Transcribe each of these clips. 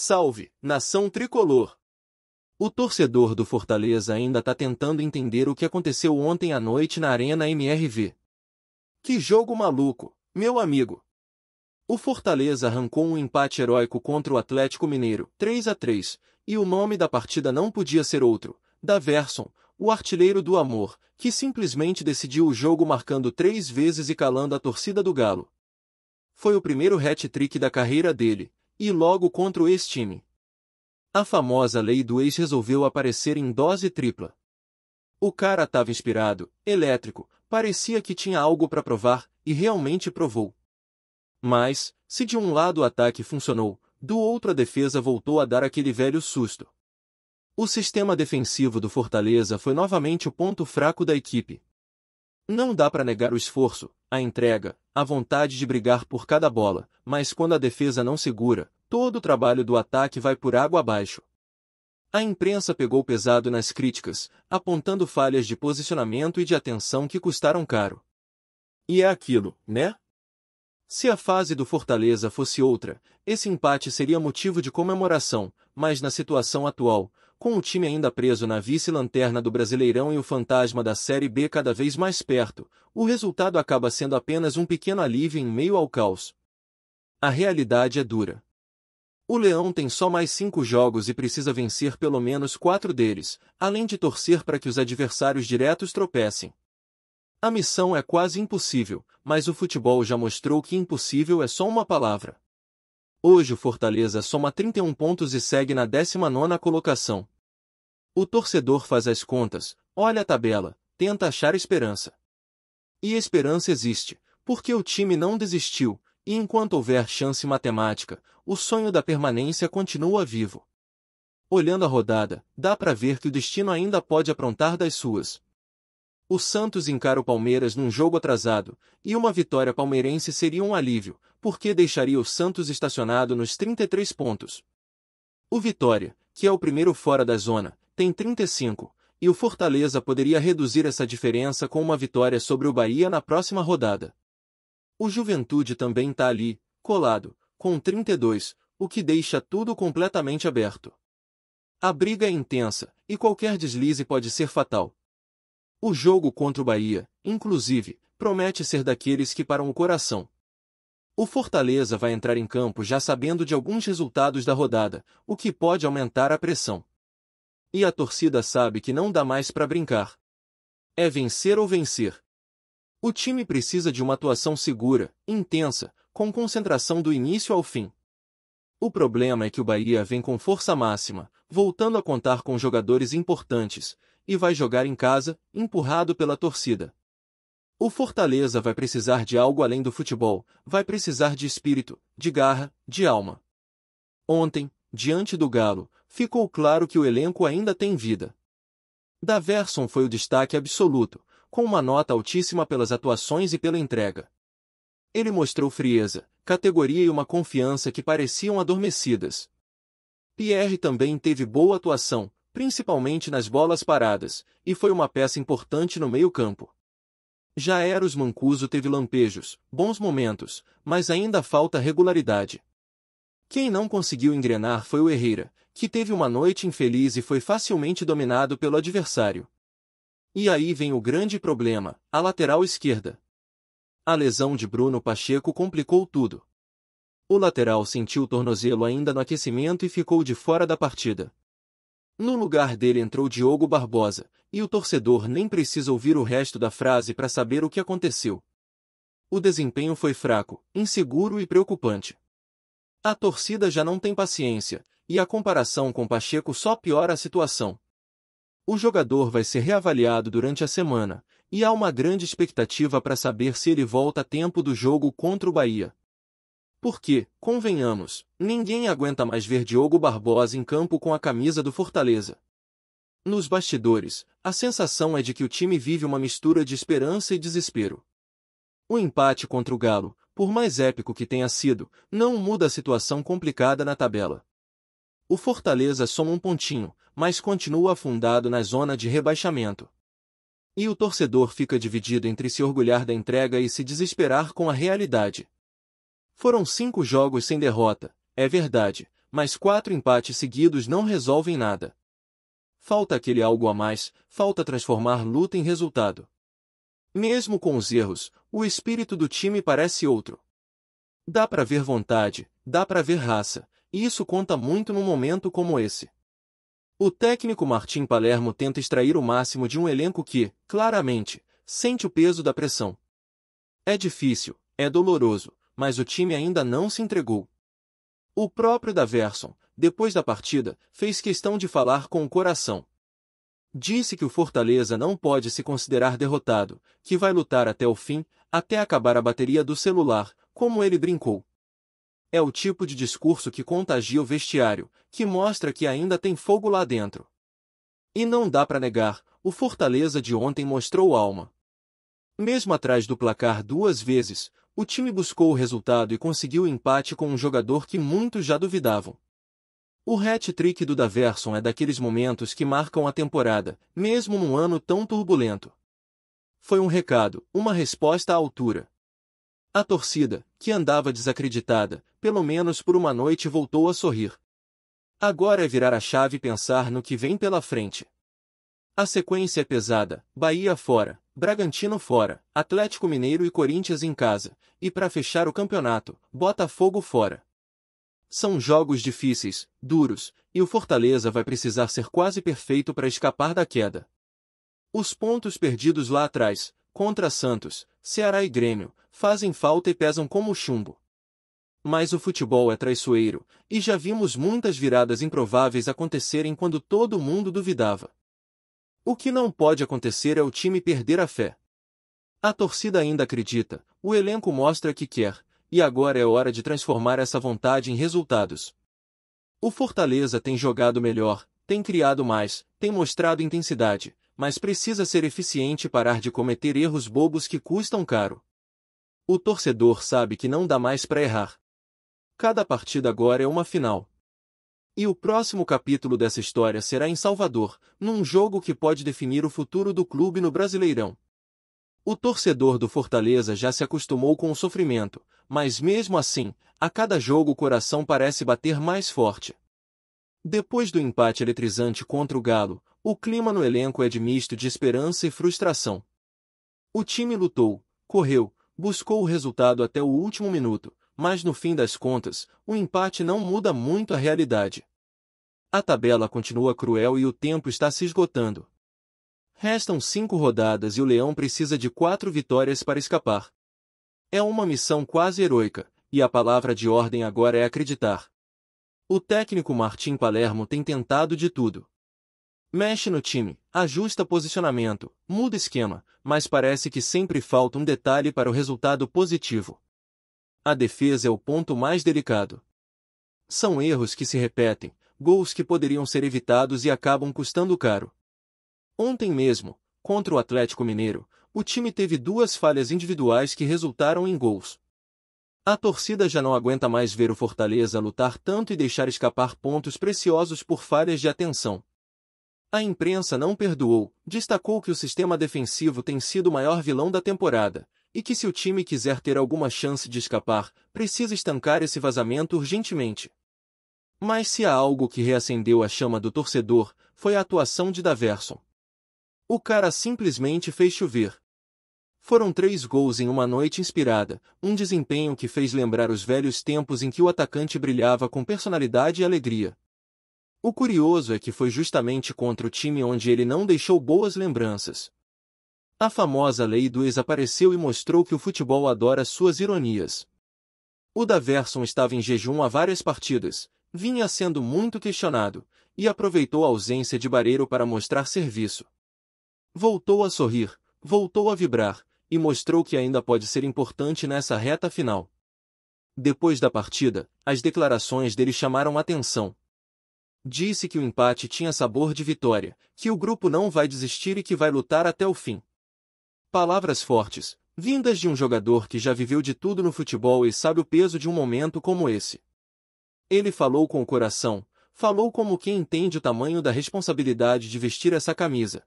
Salve, nação tricolor! O torcedor do Fortaleza ainda tá tentando entender o que aconteceu ontem à noite na Arena MRV. Que jogo maluco, meu amigo! O Fortaleza arrancou um empate heróico contra o Atlético Mineiro, 3-3, e o nome da partida não podia ser outro, Daverson, o artilheiro do amor, que simplesmente decidiu o jogo marcando 3 vezes e calando a torcida do Galo. Foi o primeiro hat-trick da carreira dele, e logo contra o ex-time. A famosa lei do ex resolveu aparecer em dose tripla. O cara tava inspirado, elétrico, parecia que tinha algo para provar, e realmente provou. Mas, se de um lado o ataque funcionou, do outro a defesa voltou a dar aquele velho susto. O sistema defensivo do Fortaleza foi novamente o ponto fraco da equipe. Não dá para negar o esforço, a entrega, a vontade de brigar por cada bola, mas quando a defesa não segura, todo o trabalho do ataque vai por água abaixo. A imprensa pegou pesado nas críticas, apontando falhas de posicionamento e de atenção que custaram caro. E é aquilo, né? Se a fase do Fortaleza fosse outra, esse empate seria motivo de comemoração, mas na situação atual, com o time ainda preso na vice-lanterna do Brasileirão e o fantasma da Série B cada vez mais perto, o resultado acaba sendo apenas um pequeno alívio em meio ao caos. A realidade é dura. O Leão tem só mais 5 jogos e precisa vencer pelo menos 4 deles, além de torcer para que os adversários diretos tropecem. A missão é quase impossível, mas o futebol já mostrou que impossível é só uma palavra. Hoje o Fortaleza soma 31 pontos e segue na 19ª colocação. O torcedor faz as contas, olha a tabela, tenta achar esperança. E esperança existe, porque o time não desistiu, e enquanto houver chance matemática, o sonho da permanência continua vivo. Olhando a rodada, dá para ver que o destino ainda pode aprontar das suas. O Santos encara o Palmeiras num jogo atrasado, e uma vitória palmeirense seria um alívio, porque deixaria o Santos estacionado nos 33 pontos. O Vitória, que é o primeiro fora da zona, tem 35, e o Fortaleza poderia reduzir essa diferença com uma vitória sobre o Bahia na próxima rodada. O Juventude também tá ali, colado, com 32, o que deixa tudo completamente aberto. A briga é intensa, e qualquer deslize pode ser fatal. O jogo contra o Bahia, inclusive, promete ser daqueles que param o coração. O Fortaleza vai entrar em campo já sabendo de alguns resultados da rodada, o que pode aumentar a pressão. E a torcida sabe que não dá mais para brincar. É vencer ou vencer. O time precisa de uma atuação segura, intensa, com concentração do início ao fim. O problema é que o Bahia vem com força máxima, voltando a contar com jogadores importantes, e vai jogar em casa, empurrado pela torcida. O Fortaleza vai precisar de algo além do futebol, vai precisar de espírito, de garra, de alma. Ontem, diante do Galo, ficou claro que o elenco ainda tem vida. Daverson foi o destaque absoluto, com uma nota altíssima pelas atuações e pela entrega. Ele mostrou frieza, categoria e uma confiança que pareciam adormecidas. Pierre também teve boa atuação, principalmente nas bolas paradas, e foi uma peça importante no meio-campo. Já Eros Mancuso teve lampejos, bons momentos, mas ainda falta regularidade. Quem não conseguiu engrenar foi o Herrera, que teve uma noite infeliz e foi facilmente dominado pelo adversário. E aí vem o grande problema, a lateral esquerda. A lesão de Bruno Pacheco complicou tudo. O lateral sentiu o tornozelo ainda no aquecimento e ficou de fora da partida. No lugar dele entrou Diogo Barbosa, e o torcedor nem precisa ouvir o resto da frase para saber o que aconteceu. O desempenho foi fraco, inseguro e preocupante. A torcida já não tem paciência, e a comparação com Pacheco só piora a situação. O jogador vai ser reavaliado durante a semana, e há uma grande expectativa para saber se ele volta a tempo do jogo contra o Bahia. Porque, convenhamos, ninguém aguenta mais ver Diogo Barbosa em campo com a camisa do Fortaleza. Nos bastidores, a sensação é de que o time vive uma mistura de esperança e desespero. O empate contra o Galo, por mais épico que tenha sido, não muda a situação complicada na tabela. O Fortaleza soma um pontinho, mas continua afundado na zona de rebaixamento. E o torcedor fica dividido entre se orgulhar da entrega e se desesperar com a realidade. Foram 5 jogos sem derrota, é verdade, mas 4 empates seguidos não resolvem nada. Falta aquele algo a mais, falta transformar luta em resultado. Mesmo com os erros, o espírito do time parece outro. Dá pra ver vontade, dá pra ver raça, e isso conta muito num momento como esse. O técnico Martim Palermo tenta extrair o máximo de um elenco que, claramente, sente o peso da pressão. É difícil, é doloroso, mas o time ainda não se entregou. O próprio Daverson, depois da partida, fez questão de falar com o coração. Disse que o Fortaleza não pode se considerar derrotado, que vai lutar até o fim, até acabar a bateria do celular, como ele brincou. É o tipo de discurso que contagia o vestiário, que mostra que ainda tem fogo lá dentro. E não dá para negar, o Fortaleza de ontem mostrou alma. Mesmo atrás do placar 2 vezes, o time buscou o resultado e conseguiu o empate com um jogador que muitos já duvidavam. O hat-trick do Daverson é daqueles momentos que marcam a temporada, mesmo num ano tão turbulento. Foi um recado, uma resposta à altura. A torcida, que andava desacreditada, pelo menos por uma noite voltou a sorrir. Agora é virar a chave e pensar no que vem pela frente. A sequência é pesada, Bahia fora, Bragantino fora, Atlético Mineiro e Corinthians em casa, e para fechar o campeonato, Botafogo fora. São jogos difíceis, duros, e o Fortaleza vai precisar ser quase perfeito para escapar da queda. Os pontos perdidos lá atrás, contra Santos, Ceará e Grêmio, fazem falta e pesam como chumbo. Mas o futebol é traiçoeiro, e já vimos muitas viradas improváveis acontecerem quando todo mundo duvidava. O que não pode acontecer é o time perder a fé. A torcida ainda acredita, o elenco mostra que quer, e agora é hora de transformar essa vontade em resultados. O Fortaleza tem jogado melhor, tem criado mais, tem mostrado intensidade, mas precisa ser eficiente e parar de cometer erros bobos que custam caro. O torcedor sabe que não dá mais para errar. Cada partida agora é uma final. E o próximo capítulo dessa história será em Salvador, num jogo que pode definir o futuro do clube no Brasileirão. O torcedor do Fortaleza já se acostumou com o sofrimento, mas mesmo assim, a cada jogo o coração parece bater mais forte. Depois do empate eletrizante contra o Galo, o clima no elenco é de misto de esperança e frustração. O time lutou, correu, buscou o resultado até o último minuto, mas no fim das contas, o empate não muda muito a realidade. A tabela continua cruel e o tempo está se esgotando. Restam 5 rodadas e o Leão precisa de 4 vitórias para escapar. É uma missão quase heroica, e a palavra de ordem agora é acreditar. O técnico Martim Palermo tem tentado de tudo. Mexe no time, ajusta posicionamento, muda esquema, mas parece que sempre falta um detalhe para o resultado positivo. A defesa é o ponto mais delicado. São erros que se repetem, gols que poderiam ser evitados e acabam custando caro. Ontem mesmo, contra o Atlético Mineiro, o time teve 2 falhas individuais que resultaram em gols. A torcida já não aguenta mais ver o Fortaleza lutar tanto e deixar escapar pontos preciosos por falhas de atenção. A imprensa não perdoou, destacou que o sistema defensivo tem sido o maior vilão da temporada, e que se o time quiser ter alguma chance de escapar, precisa estancar esse vazamento urgentemente. Mas se há algo que reacendeu a chama do torcedor, foi a atuação de Daverson. O cara simplesmente fez chover. Foram 3 gols em uma noite inspirada, um desempenho que fez lembrar os velhos tempos em que o atacante brilhava com personalidade e alegria. O curioso é que foi justamente contra o time onde ele não deixou boas lembranças. A famosa lei do ex apareceu e mostrou que o futebol adora suas ironias. O Daverson estava em jejum há várias partidas, vinha sendo muito questionado, e aproveitou a ausência de Barreiro para mostrar serviço. Voltou a sorrir, voltou a vibrar, e mostrou que ainda pode ser importante nessa reta final. Depois da partida, as declarações dele chamaram atenção. Disse que o empate tinha sabor de vitória, que o grupo não vai desistir e que vai lutar até o fim. Palavras fortes, vindas de um jogador que já viveu de tudo no futebol e sabe o peso de um momento como esse. Ele falou com o coração, falou como quem entende o tamanho da responsabilidade de vestir essa camisa.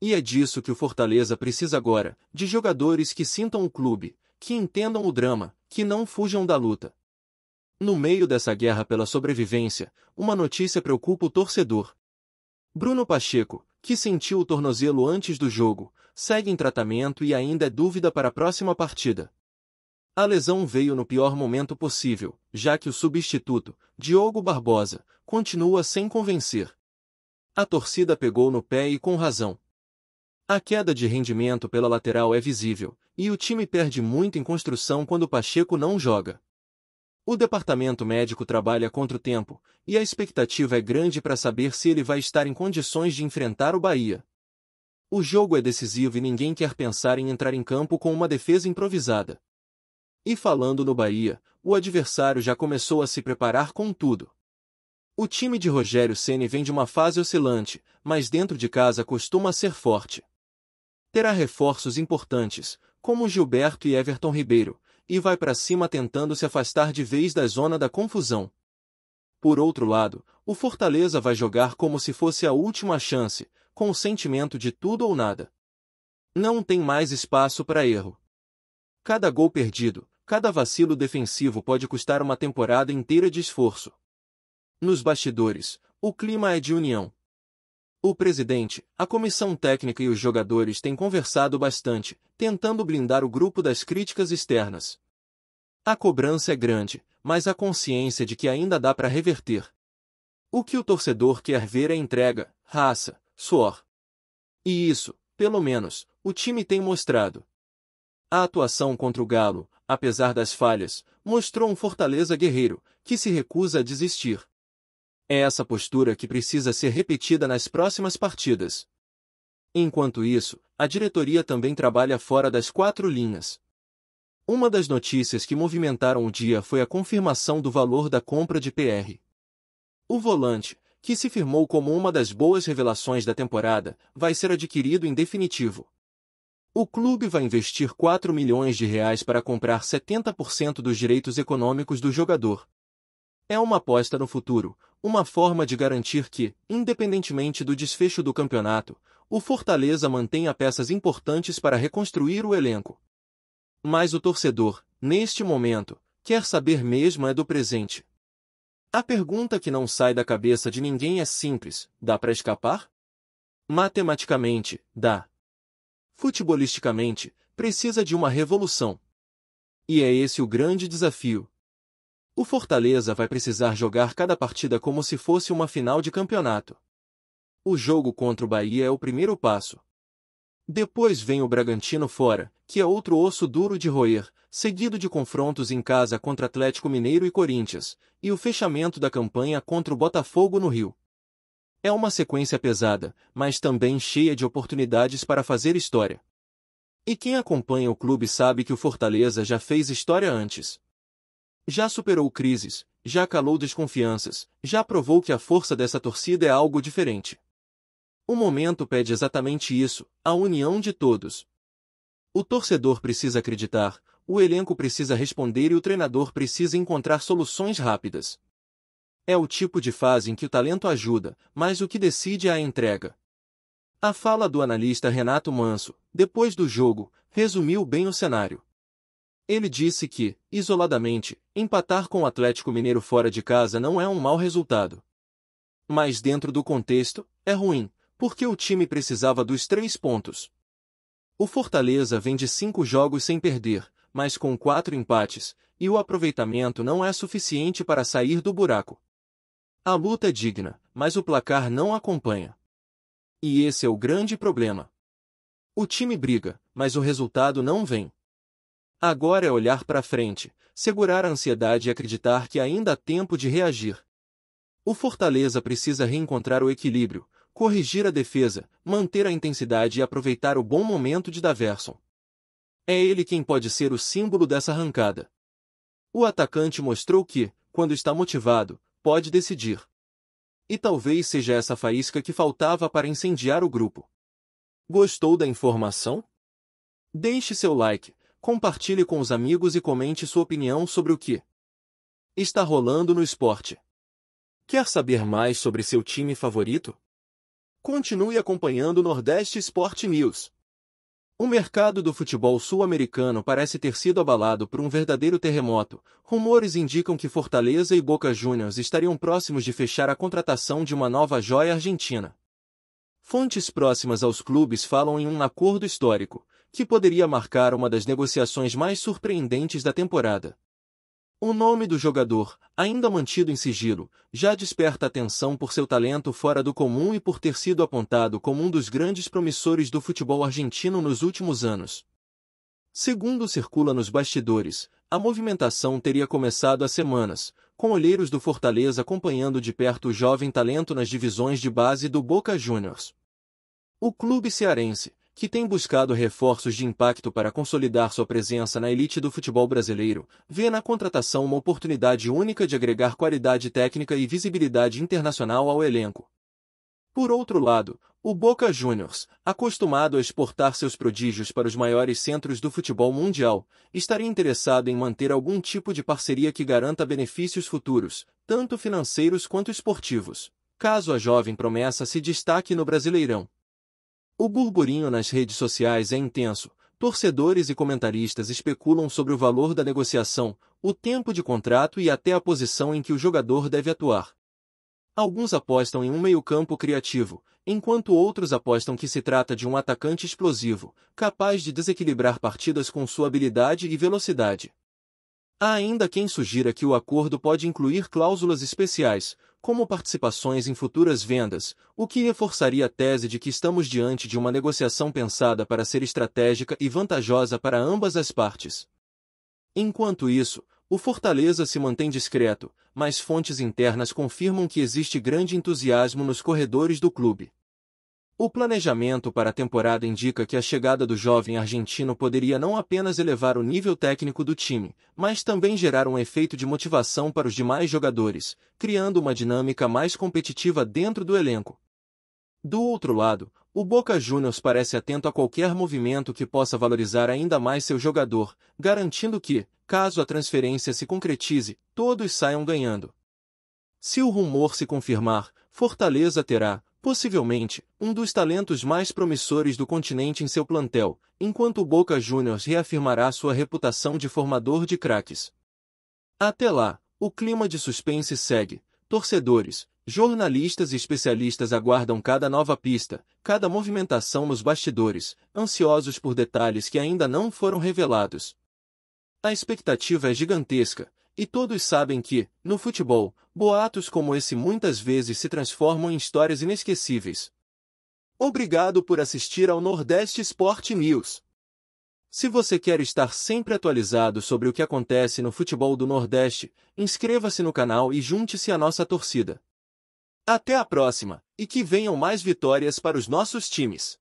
E é disso que o Fortaleza precisa agora, de jogadores que sintam o clube, que entendam o drama, que não fujam da luta. No meio dessa guerra pela sobrevivência, uma notícia preocupa o torcedor. Bruno Pacheco, que sentiu o tornozelo antes do jogo, segue em tratamento e ainda é dúvida para a próxima partida. A lesão veio no pior momento possível, já que o substituto, Diogo Barbosa, continua sem convencer. A torcida pegou no pé e com razão. A queda de rendimento pela lateral é visível, e o time perde muito em construção quando Pacheco não joga. O departamento médico trabalha contra o tempo, e a expectativa é grande para saber se ele vai estar em condições de enfrentar o Bahia. O jogo é decisivo e ninguém quer pensar em entrar em campo com uma defesa improvisada. E falando no Bahia, o adversário já começou a se preparar com tudo. O time de Rogério Ceni vem de uma fase oscilante, mas dentro de casa costuma ser forte. Terá reforços importantes, como Gilberto e Everton Ribeiro, e vai para cima tentando se afastar de vez da zona da confusão. Por outro lado, o Fortaleza vai jogar como se fosse a última chance, com o sentimento de tudo ou nada. Não tem mais espaço para erro. Cada gol perdido, cada vacilo defensivo pode custar uma temporada inteira de esforço. Nos bastidores, o clima é de união. O presidente, a comissão técnica e os jogadores têm conversado bastante, tentando blindar o grupo das críticas externas. A cobrança é grande, mas a consciência de que ainda dá para reverter. O que o torcedor quer ver é entrega, raça, suor. E isso, pelo menos, o time tem mostrado. A atuação contra o Galo, apesar das falhas, mostrou um Fortaleza guerreiro, que se recusa a desistir. É essa postura que precisa ser repetida nas próximas partidas. Enquanto isso, a diretoria também trabalha fora das quatro linhas. Uma das notícias que movimentaram o dia foi a confirmação do valor da compra de PR. O volante, que se firmou como uma das boas revelações da temporada, vai ser adquirido em definitivo. O clube vai investir 4 milhões de reais para comprar 70% dos direitos econômicos do jogador. É uma aposta no futuro, uma forma de garantir que, independentemente do desfecho do campeonato, o Fortaleza mantenha peças importantes para reconstruir o elenco. Mas o torcedor, neste momento, quer saber mesmo é do presente. A pergunta que não sai da cabeça de ninguém é simples: dá para escapar? Matematicamente, dá. Futebolisticamente, precisa de uma revolução. E é esse o grande desafio. O Fortaleza vai precisar jogar cada partida como se fosse uma final de campeonato. O jogo contra o Bahia é o primeiro passo. Depois vem o Bragantino fora, que é outro osso duro de roer, seguido de confrontos em casa contra Atlético Mineiro e Corinthians, e o fechamento da campanha contra o Botafogo no Rio. É uma sequência pesada, mas também cheia de oportunidades para fazer história. E quem acompanha o clube sabe que o Fortaleza já fez história antes. Já superou crises, já calou desconfianças, já provou que a força dessa torcida é algo diferente. O momento pede exatamente isso, a união de todos. O torcedor precisa acreditar, o elenco precisa responder e o treinador precisa encontrar soluções rápidas. É o tipo de fase em que o talento ajuda, mas o que decide é a entrega. A fala do analista Renato Manso, depois do jogo, resumiu bem o cenário. Ele disse que, isoladamente, empatar com o Atlético Mineiro fora de casa não é um mau resultado. Mas dentro do contexto, é ruim, porque o time precisava dos 3 pontos. O Fortaleza vem de 5 jogos sem perder, mas com 4 empates, e o aproveitamento não é suficiente para sair do buraco. A luta é digna, mas o placar não acompanha. E esse é o grande problema. O time briga, mas o resultado não vem. Agora é olhar para frente, segurar a ansiedade e acreditar que ainda há tempo de reagir. O Fortaleza precisa reencontrar o equilíbrio, corrigir a defesa, manter a intensidade e aproveitar o bom momento de Daverson. É ele quem pode ser o símbolo dessa arrancada. O atacante mostrou que, quando está motivado, pode decidir. E talvez seja essa faísca que faltava para incendiar o grupo. Gostou da informação? Deixe seu like, compartilhe com os amigos e comente sua opinião sobre o que está rolando no esporte. Quer saber mais sobre seu time favorito? Continue acompanhando o Nordeste Sport News. O mercado do futebol sul-americano parece ter sido abalado por um verdadeiro terremoto. Rumores indicam que Fortaleza e Boca Juniors estariam próximos de fechar a contratação de uma nova joia argentina. Fontes próximas aos clubes falam em um acordo histórico, que poderia marcar uma das negociações mais surpreendentes da temporada. O nome do jogador, ainda mantido em sigilo, já desperta atenção por seu talento fora do comum e por ter sido apontado como um dos grandes promissores do futebol argentino nos últimos anos. Segundo circula nos bastidores, a movimentação teria começado há semanas, com olheiros do Fortaleza acompanhando de perto o jovem talento nas divisões de base do Boca Juniors. O clube cearense, que tem buscado reforços de impacto para consolidar sua presença na elite do futebol brasileiro, vê na contratação uma oportunidade única de agregar qualidade técnica e visibilidade internacional ao elenco. Por outro lado, o Boca Juniors, acostumado a exportar seus prodígios para os maiores centros do futebol mundial, estaria interessado em manter algum tipo de parceria que garanta benefícios futuros, tanto financeiros quanto esportivos, caso a jovem promessa se destaque no Brasileirão. O burburinho nas redes sociais é intenso, torcedores e comentaristas especulam sobre o valor da negociação, o tempo de contrato e até a posição em que o jogador deve atuar. Alguns apostam em um meio-campo criativo, enquanto outros apostam que se trata de um atacante explosivo, capaz de desequilibrar partidas com sua habilidade e velocidade. Há ainda quem sugira que o acordo pode incluir cláusulas especiais, como participações em futuras vendas, o que reforçaria a tese de que estamos diante de uma negociação pensada para ser estratégica e vantajosa para ambas as partes. Enquanto isso, o Fortaleza se mantém discreto, mas fontes internas confirmam que existe grande entusiasmo nos corredores do clube. O planejamento para a temporada indica que a chegada do jovem argentino poderia não apenas elevar o nível técnico do time, mas também gerar um efeito de motivação para os demais jogadores, criando uma dinâmica mais competitiva dentro do elenco. Do outro lado, o Boca Juniors parece atento a qualquer movimento que possa valorizar ainda mais seu jogador, garantindo que, caso a transferência se concretize, todos saiam ganhando. Se o rumor se confirmar, Fortaleza terá, possivelmente, um dos talentos mais promissores do continente em seu plantel, enquanto o Boca Juniors reafirmará sua reputação de formador de craques. Até lá, o clima de suspense segue. Torcedores, jornalistas e especialistas aguardam cada nova pista, cada movimentação nos bastidores, ansiosos por detalhes que ainda não foram revelados. A expectativa é gigantesca, e todos sabem que, no futebol, boatos como esse muitas vezes se transformam em histórias inesquecíveis. Obrigado por assistir ao Nordeste Sport News. Se você quer estar sempre atualizado sobre o que acontece no futebol do Nordeste, inscreva-se no canal e junte-se à nossa torcida. Até a próxima, e que venham mais vitórias para os nossos times.